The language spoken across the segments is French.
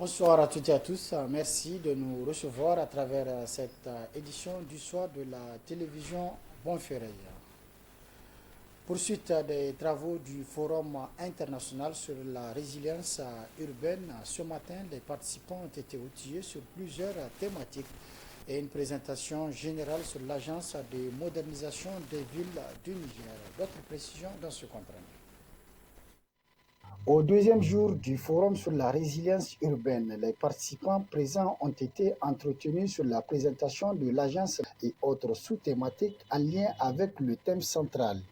Bonsoir à toutes et à tous. Merci de nous recevoir à travers cette édition du soir de la télévision Bonferré. Poursuite des travaux du Forum international sur la résilience urbaine. Ce matin, les participants ont été outillés sur plusieurs thématiques et une présentation générale sur l'Agence de modernisation des villes du Niger. D'autres précisions dans ce compte rendu. Au deuxième jour du forum sur la résilience urbaine, les participants présents ont été entretenus sur la présentation de l'agence et autres sous-thématiques en lien avec le thème central.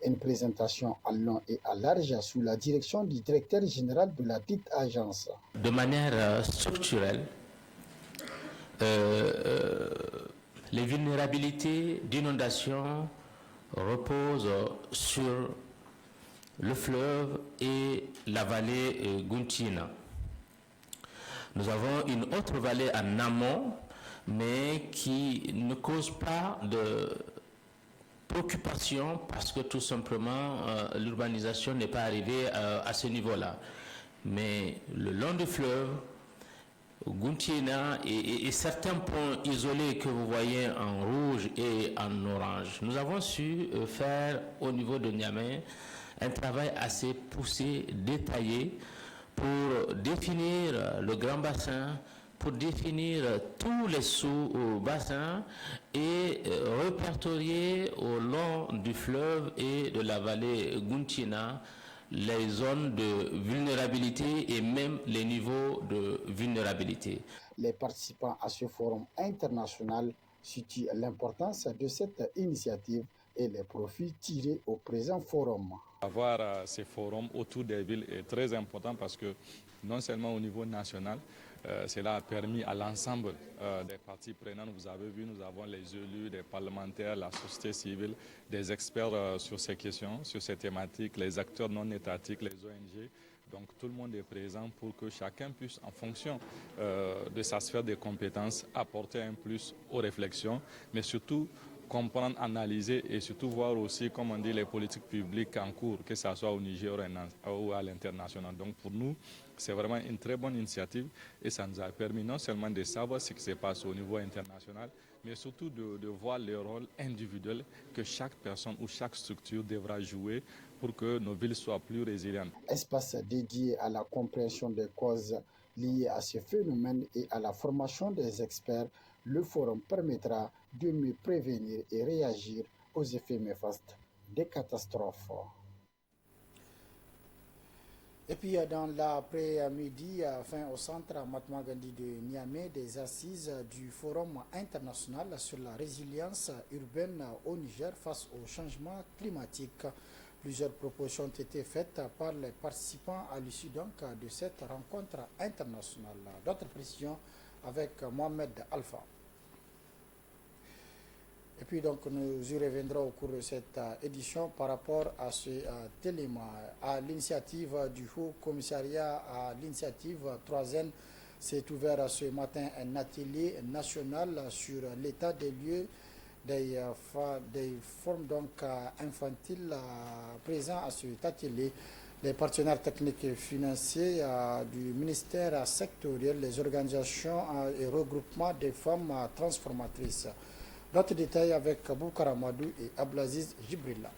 Une présentation à long et à large sous la direction du directeur général de la dite agence. De manière structurelle, les vulnérabilités d'inondation reposent sur le fleuve et la vallée Guntina. Nous avons une autre vallée en amont, mais qui ne cause pas de préoccupation parce que tout simplement l'urbanisation n'est pas arrivée à ce niveau-là. Mais le long du fleuve, Guntina et certains points isolés que vous voyez en rouge et en orange, nous avons su faire au niveau de Niamey un travail assez poussé, détaillé, pour définir le grand bassin, pour définir tous les sous-bassins et répertorier au long du fleuve et de la vallée Guntina les zones de vulnérabilité et même les niveaux de vulnérabilité. Les participants à ce forum international situent l'importance de cette initiative et les profits tirés au présent forum. Avoir ces forums autour des villes est très important parce que non seulement au niveau national, cela a permis à l'ensemble des parties prenantes. Vous avez vu, nous avons les élus, des parlementaires, la société civile, des experts sur ces questions, sur ces thématiques, les acteurs non étatiques, les ONG. Donc tout le monde est présent pour que chacun puisse, en fonction de sa sphère de compétences, apporter un plus aux réflexions, mais surtout comprendre, analyser et surtout voir aussi, comme on dit, les politiques publiques en cours, que ce soit au Niger ou à l'international. Donc pour nous, c'est vraiment une très bonne initiative et ça nous a permis non seulement de savoir ce qui se passe au niveau international, mais surtout de voir le rôle individuel que chaque personne ou chaque structure devra jouer pour que nos villes soient plus résilientes. Espace dédié à la compréhension des causes liées à ce phénomène et à la formation des experts, le forum permettra de mieux prévenir et réagir aux effets néfastes des catastrophes. Et puis dans l'après-midi, fin au centre Mahatma Gandhi de Niamey, des assises du Forum international sur la résilience urbaine au Niger face au changement climatique. Plusieurs propositions ont été faites par les participants à l'issue donc de cette rencontre internationale. D'autres précisions avec Mohamed Alpha. Et puis donc nous y reviendrons au cours de cette édition par rapport à ce téléma. À l'initiative du Haut Commissariat à l'initiative 3N s'est ouvert ce matin un atelier national sur l'état des lieux des formes donc infantiles présents à cet atelier. Les partenaires techniques et financiers du ministère sectoriel, les organisations et regroupements des femmes transformatrices. D'autres détails avec Boukara Amadou et Ablaziz Jibrilla.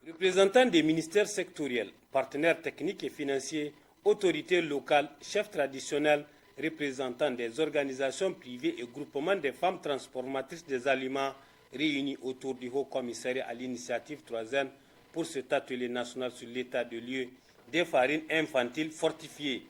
Représentants des ministères sectoriels, partenaires techniques et financiers, autorités locales, chefs traditionnels, représentants des organisations privées et groupements des femmes transformatrices des aliments réunis autour du Haut Commissariat à l'initiative 3N pour cet atelier national sur l'état de lieu des farines infantiles fortifiées.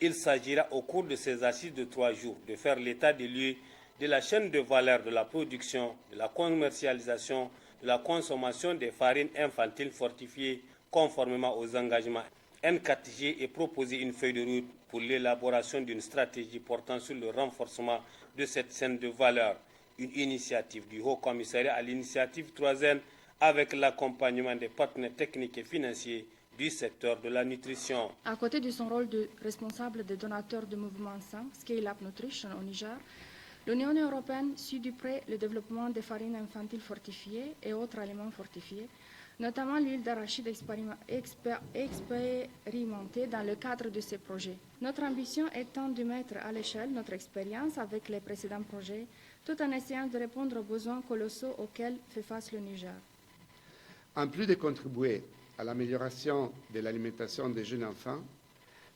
Il s'agira au cours de ces assises de 3 jours de faire l'état des lieux de la chaîne de valeur de la production, de la commercialisation, de la consommation des farines infantiles fortifiées conformément aux engagements N4G et proposer une feuille de route pour l'élaboration d'une stratégie portant sur le renforcement de cette chaîne de valeur. Une initiative du Haut Commissariat à l'initiative 3N avec l'accompagnement des partenaires techniques et financiers du secteur de la nutrition. À côté de son rôle de responsable des donateurs du mouvement sain, Scale Up Nutrition au Niger, l'Union européenne suit du près le développement des farines infantiles fortifiées et autres aliments fortifiés notamment l'huile d'arachide expérimentée dans le cadre de ces projets. Notre ambition étant de mettre à l'échelle notre expérience avec les précédents projets, tout en essayant de répondre aux besoins colossaux auxquels fait face le Niger. En plus de contribuer à l'amélioration de l'alimentation des jeunes enfants,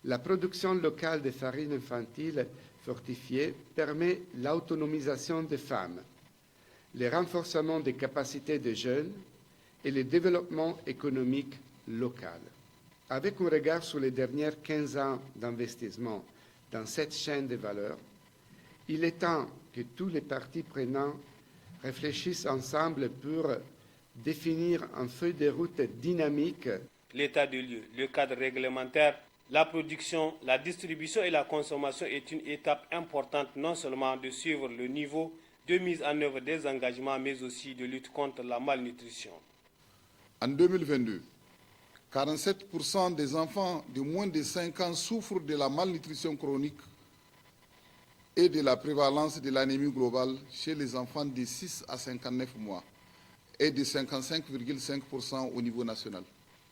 la production locale de farine infantile fortifiée permet l'autonomisation des femmes, le renforcement des capacités des jeunes et le développement économique local. Avec un regard sur les dernières 15 ans d'investissement dans cette chaîne de valeur, il est temps que tous les parties prenantes réfléchissent ensemble pour définir un feuille de route dynamique. L'état de lieu, le cadre réglementaire, la production, la distribution et la consommation est une étape importante non seulement de suivre le niveau de mise en œuvre des engagements, mais aussi de lutte contre la malnutrition. En 2022, 47% des enfants de moins de 5 ans souffrent de la malnutrition chronique et de la prévalence de l'anémie globale chez les enfants de 6 à 59 mois et de 55,5% au niveau national.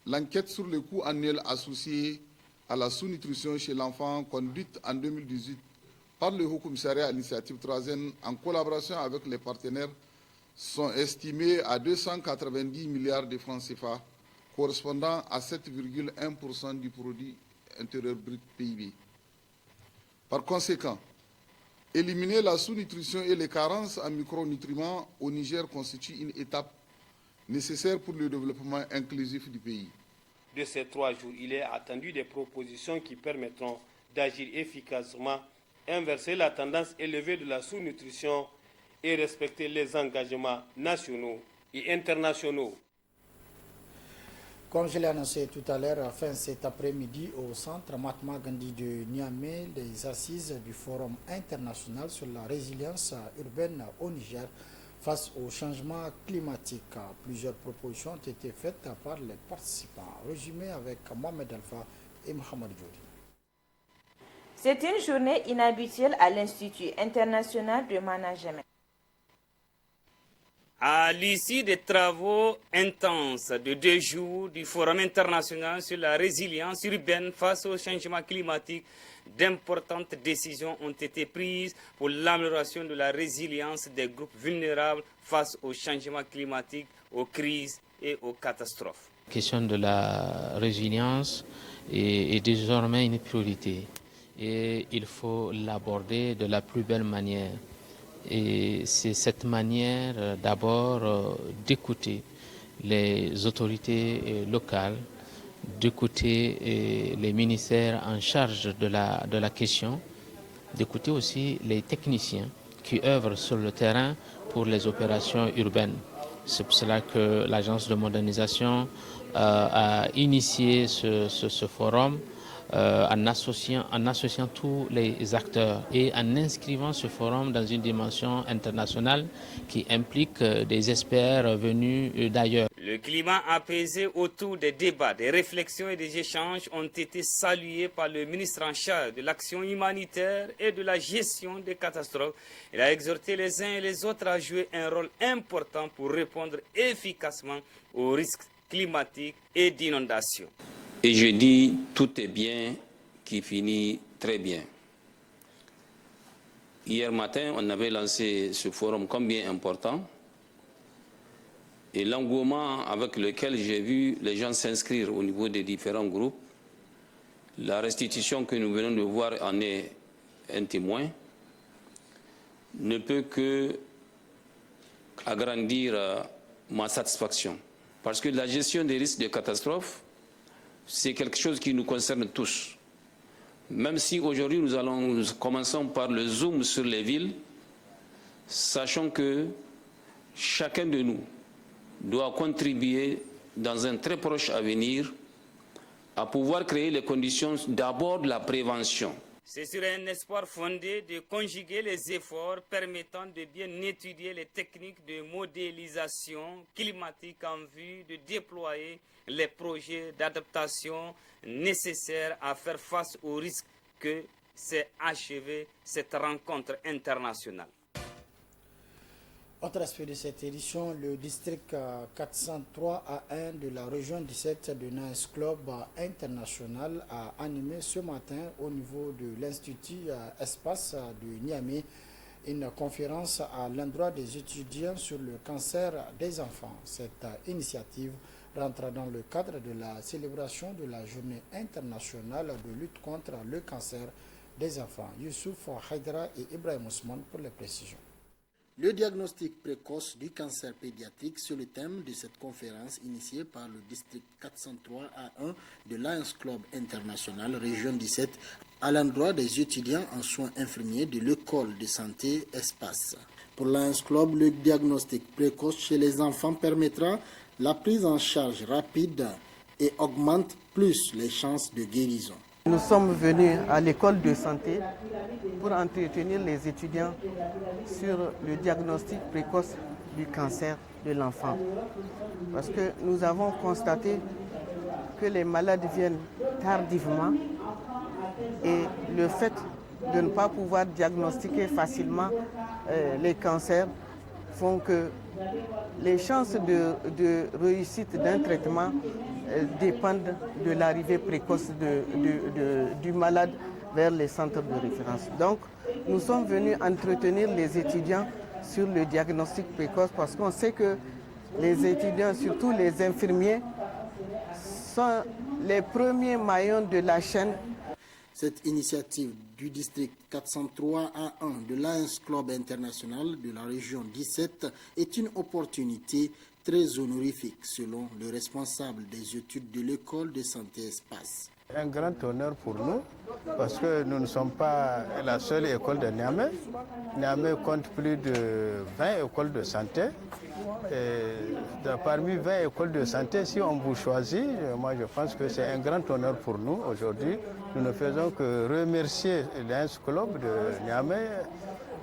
L'enquête sur le coût annuel associé à la sous-nutrition chez l'enfant conduite en 2018 par le Haut Commissariat à l'initiative 3N en collaboration avec les partenaires sont estimés à 290 milliards de francs CFA, correspondant à 7,1% du produit intérieur brut PIB. Par conséquent, éliminer la sous-nutrition et les carences en micronutriments au Niger constitue une étape nécessaire pour le développement inclusif du pays. De ces 3 jours, il est attendu des propositions qui permettront d'agir efficacement, inverser la tendance élevée de la sous-nutrition et respecter les engagements nationaux et internationaux. Comme je l'ai annoncé tout à l'heure, fin cet après-midi au centre Mahatma Gandhi de Niamey, les assises du Forum international sur la résilience urbaine au Niger face au changement climatique. Plusieurs propositions ont été faites par les participants. Résumé avec Mohamed Alpha et Mohamed Djoudi. C'est une journée inhabituelle à l'Institut international de management. À l'issue des travaux intenses de 2 jours du Forum international sur la résilience urbaine face au changement climatique, d'importantes décisions ont été prises pour l'amélioration de la résilience des groupes vulnérables face au changement climatique, aux crises et aux catastrophes. La question de la résilience est désormais une priorité et il faut l'aborder de la plus belle manière. Et c'est cette manière d'abord d'écouter les autorités locales, d'écouter les ministères en charge de la question, d'écouter aussi les techniciens qui œuvrent sur le terrain pour les opérations urbaines. C'est pour cela que l'Agence de modernisation a initié ce forum en associant tous les acteurs et en inscrivant ce forum dans une dimension internationale qui implique des experts venus d'ailleurs. Le climat apaisé autour des débats, des réflexions et des échanges ont été salués par le ministre en charge de l'action humanitaire et de la gestion des catastrophes. Il a exhorté les uns et les autres à jouer un rôle important pour répondre efficacement aux risques climatiques et d'inondation. Et je dis, tout est bien qui finit très bien. Hier matin, on avait lancé ce forum combien important. Et l'engouement avec lequel j'ai vu les gens s'inscrire au niveau des différents groupes, la restitution que nous venons de voir en est un témoin, ne peut que agrandir ma satisfaction. Parce que la gestion des risques de catastrophe, c'est quelque chose qui nous concerne tous. Même si aujourd'hui nous commençons par le zoom sur les villes, sachant que chacun de nous doit contribuer dans un très proche avenir à pouvoir créer les conditions d'abord de la prévention. C'est sur un espoir fondé de conjuguer les efforts permettant de bien étudier les techniques de modélisation climatique en vue de déployer les projets d'adaptation nécessaires à faire face aux risques que s'est achevée cette rencontre internationale. Autre aspect de cette édition, le district 403A1 de la région 17 de Nice Club International a animé ce matin au niveau de l'Institut Espace de Niamey une conférence à l'endroit des étudiants sur le cancer des enfants. Cette initiative rentre dans le cadre de la célébration de la Journée internationale de lutte contre le cancer des enfants. Youssouf Haïdara et Ibrahim Ousmane pour les précisions. Le diagnostic précoce du cancer pédiatrique, c'est le thème de cette conférence initiée par le district 403A1 de Lions Club International, région 17, à l'endroit des étudiants en soins infirmiers de l'école de santé Espace. Pour Lions Club, le diagnostic précoce chez les enfants permettra la prise en charge rapide et augmente plus les chances de guérison. Nous sommes venus à l'école de santé pour entretenir les étudiants sur le diagnostic précoce du cancer de l'enfant. Parce que nous avons constaté que les malades viennent tardivement et le fait de ne pas pouvoir diagnostiquer facilement les cancers font que les chances de réussite d'un traitement dépendent de l'arrivée précoce du malade vers les centres de référence. Donc, nous sommes venus entretenir les étudiants sur le diagnostic précoce parce qu'on sait que les étudiants, surtout les infirmiers, sont les premiers maillons de la chaîne. Cette initiative du district 403A1 de Lions Club International de la région 17 est une opportunité très honorifique selon le responsable des études de l'école de santé Espace. Un grand honneur pour nous parce que nous ne sommes pas la seule école de Niamey. Niamey compte plus de 20 écoles de santé. Et parmi 20 écoles de santé, si on vous choisit, moi je pense que c'est un grand honneur pour nous aujourd'hui. Nous ne faisons que remercier Lions Club de Niamey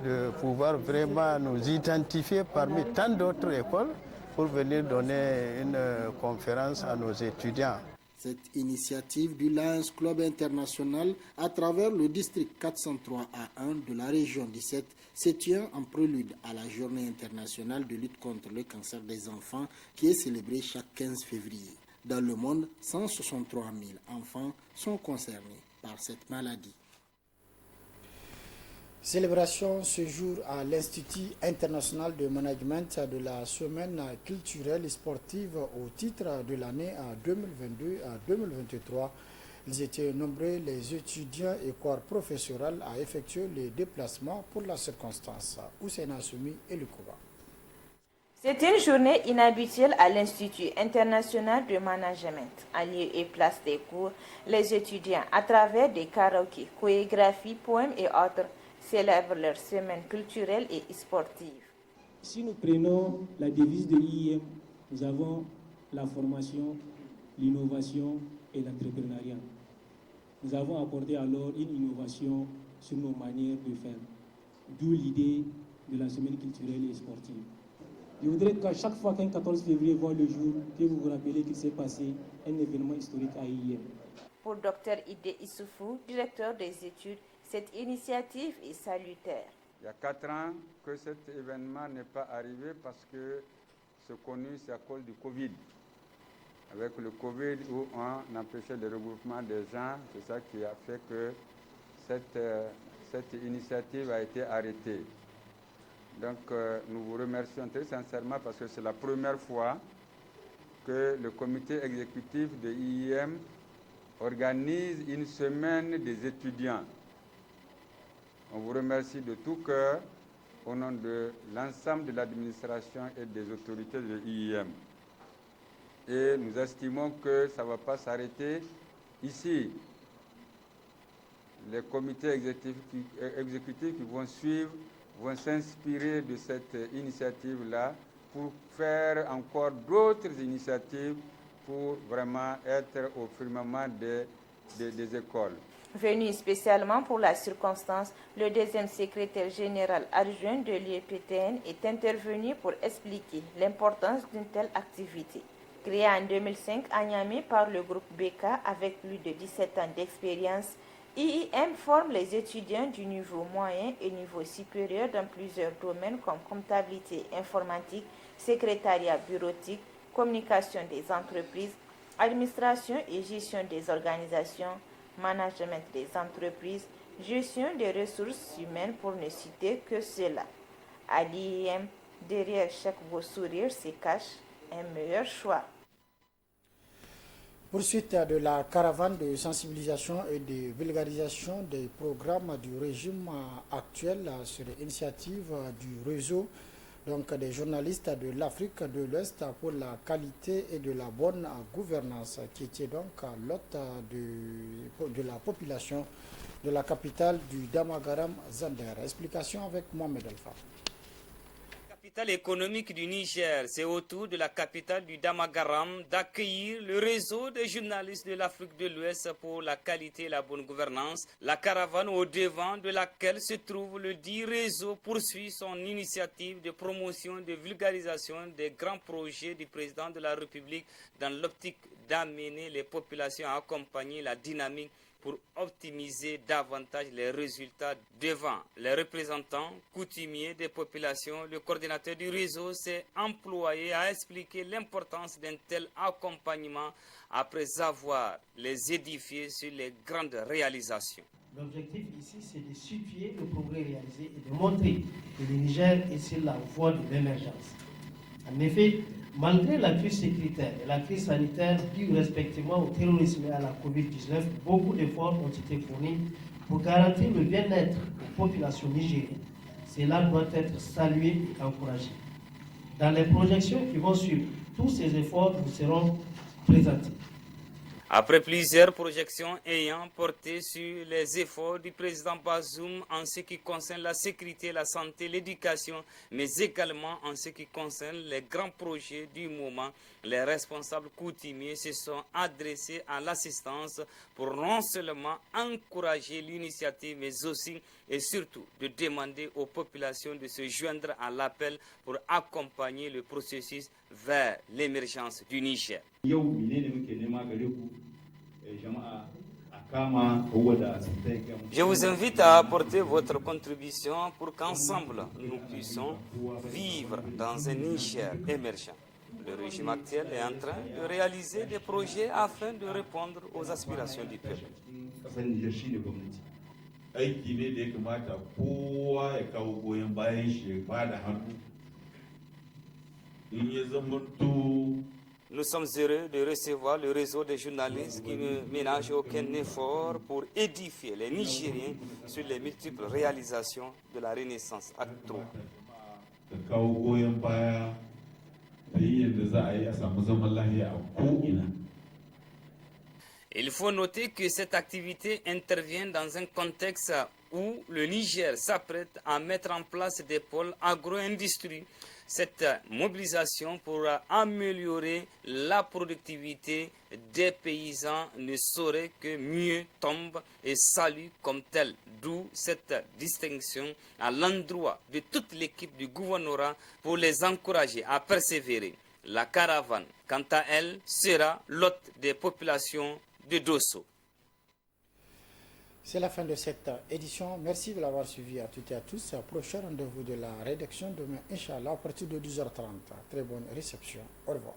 de pouvoir vraiment nous identifier parmi tant d'autres écoles pour venir donner une conférence à nos étudiants. Cette initiative du Lions Club International à travers le district 403A1 de la région 17 se tient en prélude à la Journée internationale de lutte contre le cancer des enfants qui est célébrée chaque 15 février. Dans le monde, 163 000 enfants sont concernés par cette maladie. Célébration ce jour à l'Institut international de management de la semaine culturelle et sportive au titre de l'année 2022 à 2023. Ils étaient nombreux les étudiants et corps professoral à effectuer les déplacements pour la circonstance. Hussein Assoumi et Lukuba. C'est une journée inhabituelle à l'Institut international de management. En lieu et place des cours, les étudiants, à travers des karaokés, chorégraphies, poèmes et autres, célèbrent leur semaine culturelle et sportive. Si nous prenons la devise de l'IIM, nous avons la formation, l'innovation et l'entrepreneuriat. Nous avons apporté alors une innovation sur nos manières de faire, d'où l'idée de la semaine culturelle et sportive. Je voudrais qu'à chaque fois qu'un 14 février voit le jour, que vous vous rappelez qu'il s'est passé un événement historique à l'IIM. Pour Dr Ide Issoufou, directeur des études, cette initiative est salutaire. Il y a 4 ans que cet événement n'est pas arrivé parce que ce connu, c'est à cause du Covid. Avec le Covid où on empêchait le regroupement des gens, c'est ça qui a fait que cette initiative a été arrêtée. Donc nous vous remercions très sincèrement parce que c'est la première fois que le comité exécutif de l'IIM organise une semaine des étudiants. On vous remercie de tout cœur au nom de l'ensemble de l'administration et des autorités de l'IIM. Et nous estimons que ça ne va pas s'arrêter ici. Les comités exécutifs qui vont suivre vont s'inspirer de cette initiative-là pour faire encore d'autres initiatives pour vraiment être au firmament des écoles. Venu spécialement pour la circonstance, le deuxième secrétaire général adjoint de l'UEPTN est intervenu pour expliquer l'importance d'une telle activité. Créé en 2005 à Niamey par le groupe BK avec plus de 17 ans d'expérience, IIM forme les étudiants du niveau moyen et niveau supérieur dans plusieurs domaines comme comptabilité informatique, secrétariat bureautique, communication des entreprises, administration et gestion des organisations, management des entreprises, gestion des ressources humaines pour ne citer que cela. À l'IIM, derrière chaque beau sourire se cache un meilleur choix. Poursuite de la caravane de sensibilisation et de vulgarisation des programmes du régime actuel sur l'initiative du réseau des journalistes de l'Afrique de l'Ouest pour la qualité et de la bonne gouvernance, qui était donc l'hôte de la population de la capitale du Damagaram Zander. Explication avec Mohamed Alpha. La capitale économique du Niger, c'est autour de la capitale du Damagaram d'accueillir le réseau des journalistes de l'Afrique de l'Ouest pour la qualité et la bonne gouvernance. La caravane au devant de laquelle se trouve le dit réseau poursuit son initiative de promotion et de vulgarisation des grands projets du président de la République dans l'optique d'amener les populations à accompagner la dynamique pour optimiser davantage les résultats devant les représentants coutumiers des populations. Le coordinateur du réseau s'est employé à expliquer l'importance d'un tel accompagnement après avoir les édifiés sur les grandes réalisations. L'objectif ici, c'est de situer le progrès réalisé et de montrer que le Niger est sur la voie de l'émergence. En effet, malgré la crise sécuritaire et la crise sanitaire due respectivement au terrorisme et à la COVID-19, beaucoup d'efforts ont été fournis pour garantir le bien-être aux populations nigériennes. Cela doit être salué et encouragé. Dans les projections qui vont suivre, tous ces efforts vous seront présentés. Après plusieurs projections ayant porté sur les efforts du président Bazoum en ce qui concerne la sécurité, la santé, l'éducation, mais également en ce qui concerne les grands projets du moment, les responsables coutumiers se sont adressés à l'assistance pour non seulement encourager l'initiative, mais aussi et surtout de demander aux populations de se joindre à l'appel pour accompagner le processus vers l'émergence du Niger. Je vous invite à apporter votre contribution pour qu'ensemble nous puissions vivre dans un Niger émergent. Le régime actuel est en train de réaliser des projets afin de répondre aux aspirations du peuple. Nous sommes heureux de recevoir le réseau des journalistes qui ne ménagent aucun effort pour édifier les Nigériens sur les multiples réalisations de la Renaissance Acte 3. Il faut noter que cette activité intervient dans un contexte où le Niger s'apprête à mettre en place des pôles agro-industrie. Cette mobilisation pour améliorer la productivité des paysans ne saurait que mieux tombe et salue comme telle. D'où cette distinction à l'endroit de toute l'équipe du gouvernorat pour les encourager à persévérer. La caravane, quant à elle, sera l'hôte des populations de Dosso. C'est la fin de cette édition. Merci de l'avoir suivi à toutes et à tous. Prochain rendez-vous de la rédaction demain, Inch'Allah, à partir de 12h30. Très bonne réception. Au revoir.